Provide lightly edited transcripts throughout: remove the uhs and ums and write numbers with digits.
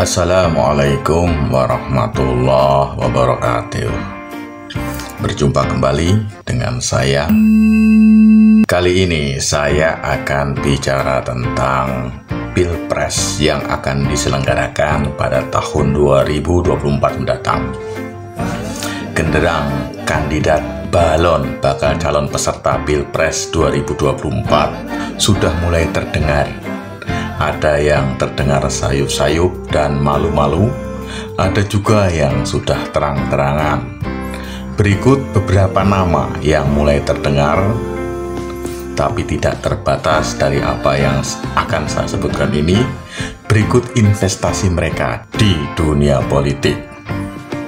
Assalamualaikum warahmatullahi wabarakatuh. Berjumpa kembali dengan saya. Kali ini saya akan bicara tentang Pilpres yang akan diselenggarakan pada tahun 2024 mendatang. Genderang kandidat balon bakal calon peserta Pilpres 2024 sudah mulai terdengar. Ada yang terdengar sayup-sayup dan malu-malu, ada juga yang sudah terang-terangan. Berikut beberapa nama yang mulai terdengar, tapi tidak terbatas dari apa yang akan saya sebutkan ini. Berikut investasi mereka di dunia politik.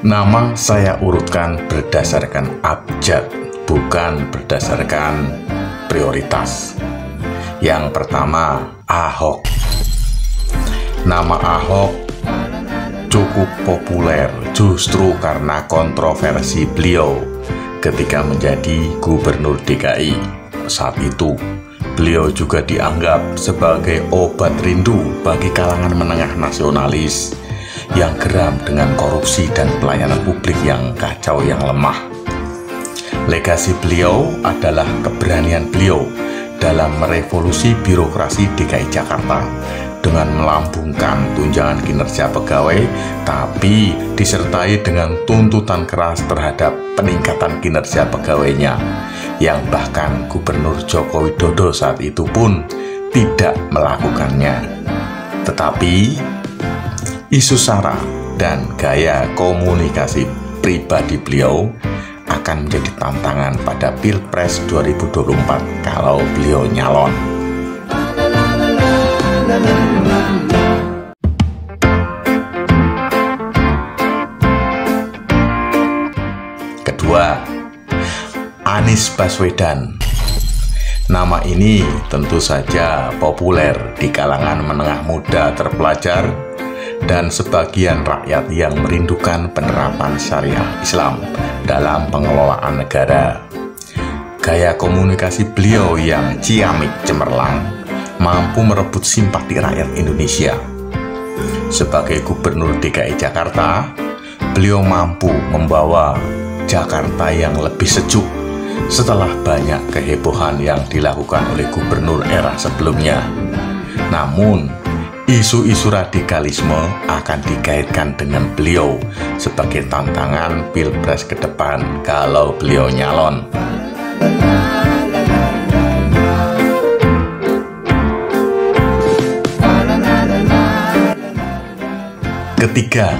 Nama saya urutkan berdasarkan abjad, bukan berdasarkan prioritas. Yang pertama, Ahok. Nama Ahok cukup populer justru karena kontroversi beliau ketika menjadi gubernur DKI. Saat itu, beliau juga dianggap sebagai obat rindu bagi kalangan menengah nasionalis yang geram dengan korupsi dan pelayanan publik yang kacau yang lemah. Legasi beliau adalah keberanian beliau dalam merevolusi birokrasi DKI Jakarta dengan melambungkan tunjangan kinerja pegawai, tapi disertai dengan tuntutan keras terhadap peningkatan kinerja pegawainya, yang bahkan Gubernur Joko Widodo saat itu pun tidak melakukannya. Tetapi isu sara dan gaya komunikasi pribadi beliau akan menjadi tantangan pada Pilpres 2024 kalau beliau nyalon. Kedua, Anies Baswedan. Nama ini tentu saja populer di kalangan menengah muda terpelajar dan sebagian rakyat yang merindukan penerapan syariah Islam dalam pengelolaan negara. Gaya komunikasi beliau yang ciamik cemerlang mampu merebut simpati rakyat Indonesia. Sebagai Gubernur DKI Jakarta, beliau mampu membawa Jakarta yang lebih sejuk setelah banyak kehebohan yang dilakukan oleh gubernur era sebelumnya. Namun, isu-isu radikalisme akan dikaitkan dengan beliau sebagai tantangan Pilpres ke depan kalau beliau nyalon. Ketiga,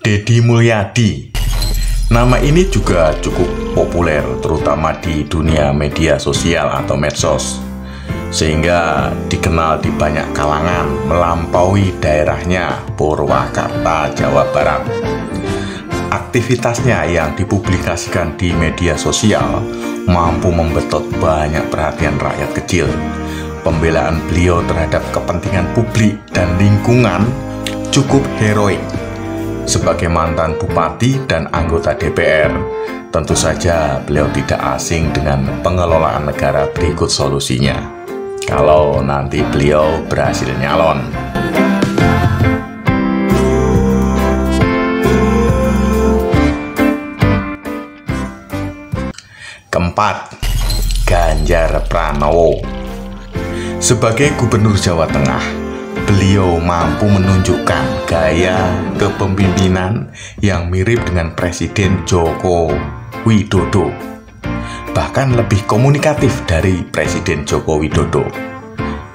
Deddy Mulyadi. Nama ini juga cukup populer terutama di dunia media sosial atau medsos, sehingga dikenal di banyak kalangan melampaui daerahnya Purwakarta, Jawa Barat. Aktivitasnya yang dipublikasikan di media sosial mampu membetot banyak perhatian rakyat kecil. Pembelaan beliau terhadap kepentingan publik dan lingkungan cukup heroik. Sebagai mantan bupati dan anggota DPR, tentu saja beliau tidak asing dengan pengelolaan negara. Berikut solusinya kalau nanti beliau berhasil nyalon. Keempat, Ganjar Pranowo. Sebagai Gubernur Jawa Tengah, beliau mampu menunjukkan gaya kepemimpinan yang mirip dengan Presiden Joko Widodo, bahkan lebih komunikatif dari Presiden Joko Widodo.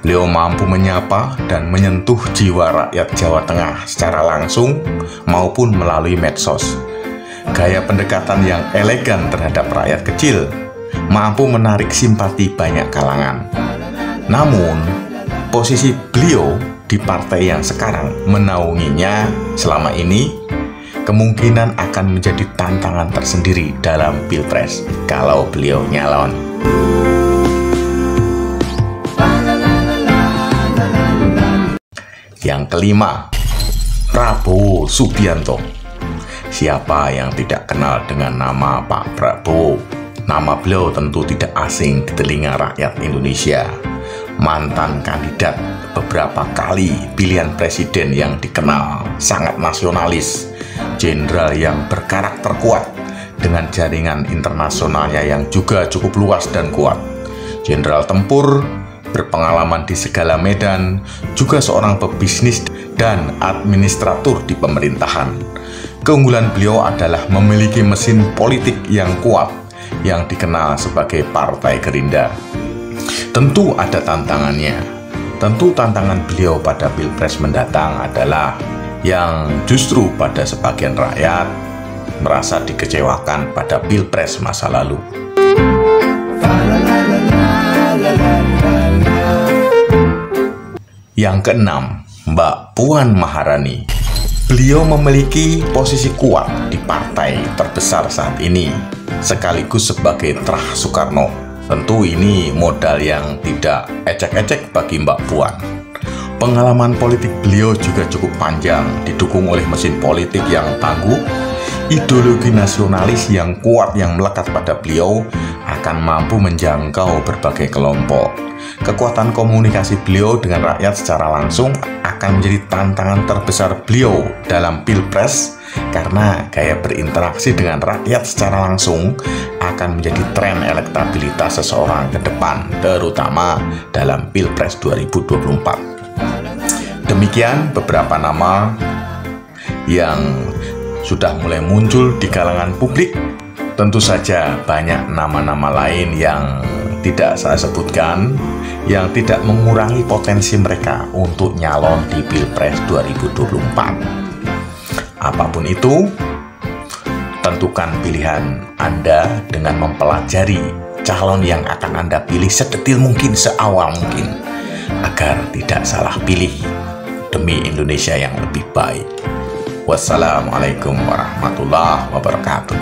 Beliau mampu menyapa dan menyentuh jiwa rakyat Jawa Tengah secara langsung maupun melalui medsos. Gaya pendekatan yang elegan terhadap rakyat kecil mampu menarik simpati banyak kalangan. Namun, posisi beliau di partai yang sekarang menaunginya selama ini kemungkinan akan menjadi tantangan tersendiri dalam Pilpres kalau beliau nyalon. Yang kelima, Prabowo Subianto. Siapa yang tidak kenal dengan nama Pak Prabowo? Nama beliau tentu tidak asing di telinga rakyat Indonesia. Mantan kandidat beberapa kali pilihan presiden yang dikenal sangat nasionalis, jenderal yang berkarakter kuat dengan jaringan internasionalnya yang juga cukup luas dan kuat, jenderal tempur berpengalaman di segala medan, juga seorang pebisnis dan administrator di pemerintahan. Keunggulan beliau adalah memiliki mesin politik yang kuat yang dikenal sebagai Partai Gerindra. Tentu ada tantangannya. Tentu tantangan beliau pada Pilpres mendatang adalah yang justru pada sebagian rakyat merasa dikecewakan pada Pilpres masa lalu. Yang keenam, Mbak Puan Maharani. Beliau memiliki posisi kuat di partai terbesar saat ini, sekaligus sebagai terah Soekarno. Tentu ini modal yang tidak ecek-ecek bagi Mbak Puan. Pengalaman politik beliau juga cukup panjang, didukung oleh mesin politik yang tangguh, ideologi nasionalis yang kuat yang melekat pada beliau akan mampu menjangkau berbagai kelompok. Kekuatan komunikasi beliau dengan rakyat secara langsung akan menjadi tantangan terbesar beliau dalam Pilpres, karena gaya berinteraksi dengan rakyat secara langsung akan menjadi tren elektabilitas seseorang ke depan, terutama dalam Pilpres 2024. Demikian beberapa nama yang sudah mulai muncul di kalangan publik. Tentu saja banyak nama-nama lain yang tidak saya sebutkan, yang tidak mengurangi potensi mereka untuk nyalon di Pilpres 2024. Apapun itu, tentukan pilihan Anda dengan mempelajari calon yang akan Anda pilih sedetil mungkin, seawal mungkin, agar tidak salah pilih demi Indonesia yang lebih baik. Wassalamualaikum warahmatullahi wabarakatuh.